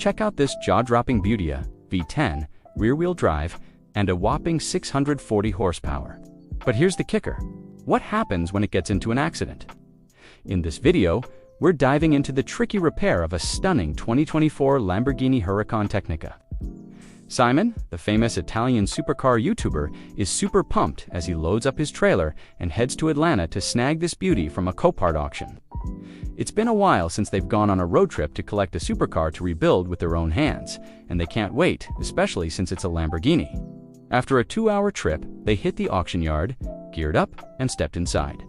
Check out this jaw-dropping beauty, V10, rear-wheel drive, and a whopping 640 horsepower. But here's the kicker. What happens when it gets into an accident? In this video, we're diving into the tricky repair of a stunning 2024 Lamborghini Huracán Tecnica. Simon, the famous Italian supercar YouTuber, is super pumped as he loads up his trailer and heads to Atlanta to snag this beauty from a Copart auction. It's been a while since they've gone on a road trip to collect a supercar to rebuild with their own hands, and they can't wait, especially since it's a Lamborghini. After a 2-hour trip, they hit the auction yard, geared up, and stepped inside.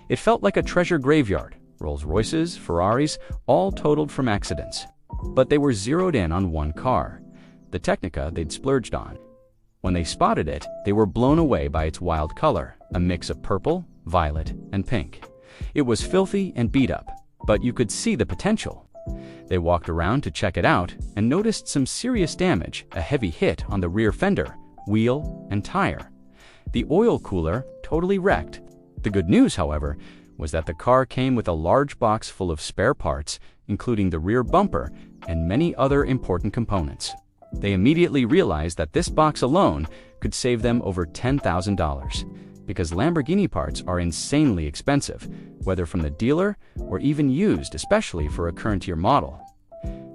It felt like a treasure graveyard. Rolls-Royces, Ferraris, all totaled from accidents. But they were zeroed in on one car, the Tecnica they'd splurged on. When they spotted it, they were blown away by its wild color, a mix of purple, violet, and pink. It was filthy and beat up, but you could see the potential. They walked around to check it out and noticed some serious damage, a heavy hit on the rear fender, wheel, and tire. The oil cooler totally wrecked. The good news, however, was that the car came with a large box full of spare parts, including the rear bumper and many other important components. They immediately realized that this box alone could save them over $10,000, because Lamborghini parts are insanely expensive, whether from the dealer or even used, especially for a current-year model.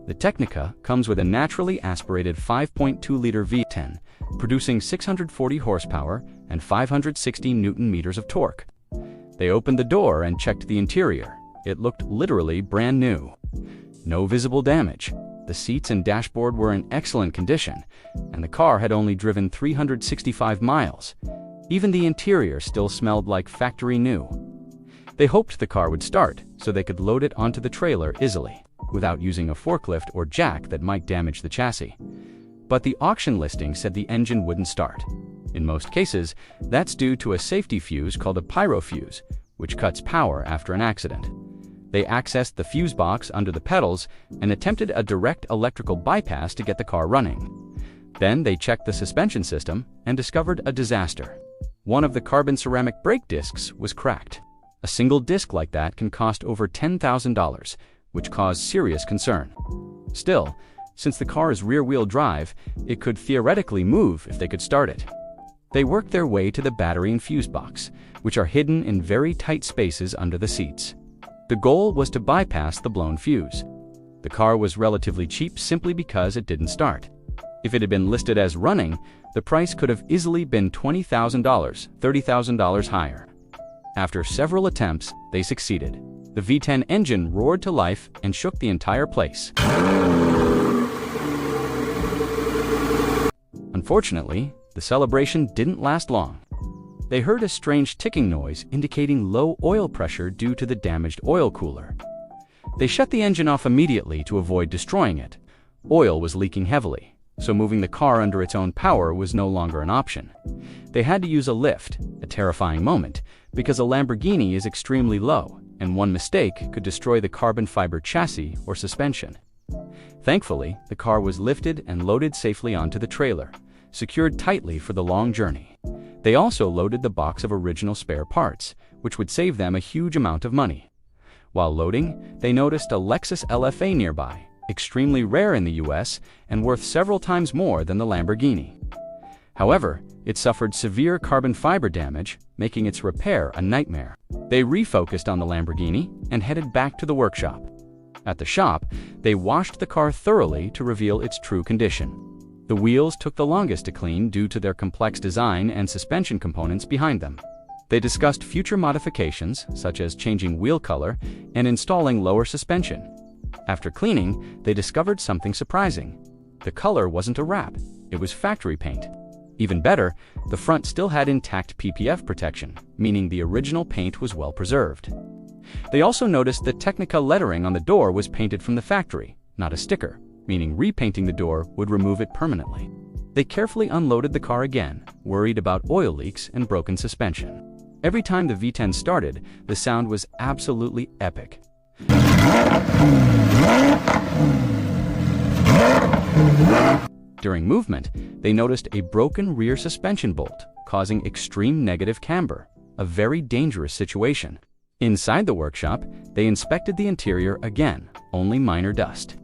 The Tecnica comes with a naturally aspirated 5.2-liter V10, producing 640 horsepower and 560 Newton-meters of torque. They opened the door and checked the interior. It looked literally brand new. No visible damage. The seats and dashboard were in excellent condition, and the car had only driven 365 miles. Even the interior still smelled like factory new. They hoped the car would start so they could load it onto the trailer easily, without using a forklift or jack that might damage the chassis. But the auction listing said the engine wouldn't start. In most cases, that's due to a safety fuse called a pyro fuse, which cuts power after an accident. They accessed the fuse box under the pedals and attempted a direct electrical bypass to get the car running. Then they checked the suspension system and discovered a disaster. One of the carbon ceramic brake discs was cracked. A single disc like that can cost over $10,000, which caused serious concern. Still, since the car is rear-wheel drive, it could theoretically move if they could start it. They worked their way to the battery and fuse box, which are hidden in very tight spaces under the seats. The goal was to bypass the blown fuse. The car was relatively cheap simply because it didn't start. If it had been listed as running, the price could have easily been $20,000, $30,000 higher. After several attempts, they succeeded. The V10 engine roared to life and shook the entire place. Unfortunately, the celebration didn't last long. They heard a strange ticking noise indicating low oil pressure due to the damaged oil cooler. They shut the engine off immediately to avoid destroying it. Oil was leaking heavily, so moving the car under its own power was no longer an option. They had to use a lift, a terrifying moment, because a Lamborghini is extremely low, and one mistake could destroy the carbon fiber chassis or suspension. Thankfully, the car was lifted and loaded safely onto the trailer, secured tightly for the long journey. They also loaded the box of original spare parts, which would save them a huge amount of money. While loading, they noticed a Lexus LFA nearby, extremely rare in the US and worth several times more than the Lamborghini. However, it suffered severe carbon fiber damage, making its repair a nightmare. They refocused on the Lamborghini and headed back to the workshop. At the shop, they washed the car thoroughly to reveal its true condition. The wheels took the longest to clean due to their complex design and suspension components behind them. They discussed future modifications, such as changing wheel color and installing lower suspension. After cleaning, they discovered something surprising. The color wasn't a wrap, it was factory paint. Even better, the front still had intact PPF protection, meaning the original paint was well preserved. They also noticed the Tecnica lettering on the door was painted from the factory, not a sticker, meaning repainting the door would remove it permanently. They carefully unloaded the car again, worried about oil leaks and broken suspension. Every time the V10 started, the sound was absolutely epic. During movement, they noticed a broken rear suspension bolt, causing extreme negative camber, a very dangerous situation. Inside the workshop, they inspected the interior again, only minor dust.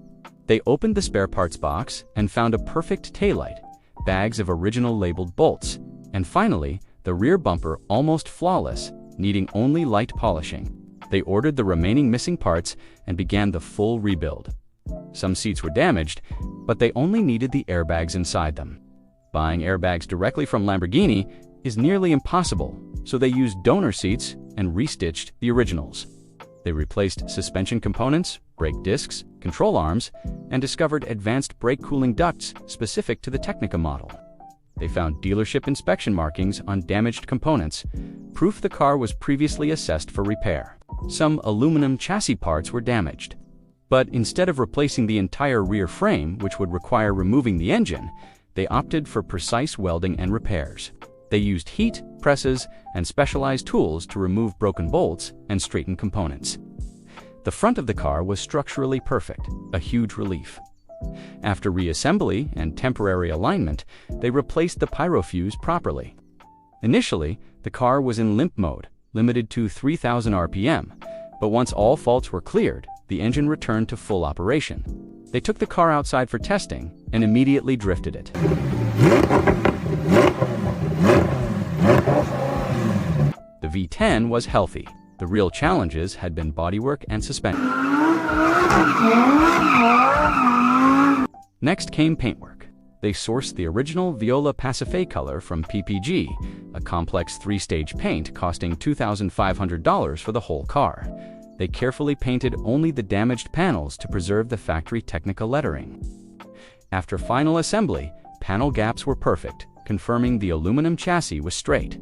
They opened the spare parts box and found a perfect taillight, bags of original labeled bolts, and finally, the rear bumper almost flawless, needing only light polishing. They ordered the remaining missing parts and began the full rebuild. Some seats were damaged, but they only needed the airbags inside them. Buying airbags directly from Lamborghini is nearly impossible, so they used donor seats and restitched the originals. They replaced suspension components, brake discs, control arms, and discovered advanced brake cooling ducts specific to the Tecnica model. They found dealership inspection markings on damaged components, proof the car was previously assessed for repair. Some aluminum chassis parts were damaged. But instead of replacing the entire rear frame, which would require removing the engine, they opted for precise welding and repairs. They used heat, presses, and specialized tools to remove broken bolts and straighten components. The front of the car was structurally perfect, a huge relief. After reassembly and temporary alignment, they replaced the pyro fuse properly. Initially, the car was in limp mode, limited to 3,000 RPM, but once all faults were cleared, the engine returned to full operation. They took the car outside for testing and immediately drifted it. The V10 was healthy. The real challenges had been bodywork and suspension. Next came paintwork. They sourced the original Viola Pacife color from PPG, a complex 3-stage paint costing $2,500 for the whole car. They carefully painted only the damaged panels to preserve the factory Tecnica lettering. After final assembly, panel gaps were perfect, confirming the aluminum chassis was straight.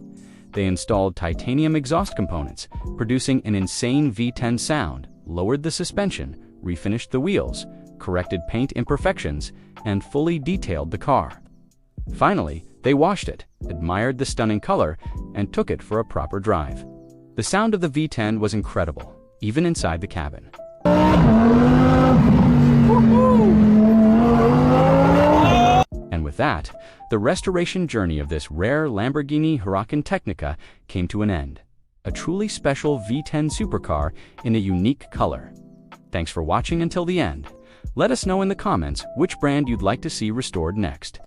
They installed titanium exhaust components, producing an insane V10 sound, lowered the suspension, refinished the wheels, corrected paint imperfections, and fully detailed the car. Finally, they washed it, admired the stunning color, and took it for a proper drive. The sound of the V10 was incredible, even inside the cabin. And with that, the restoration journey of this rare Lamborghini Huracán Tecnica came to an end. A truly special V10 supercar in a unique color. Thanks for watching until the end. Let us know in the comments which brand you'd like to see restored next.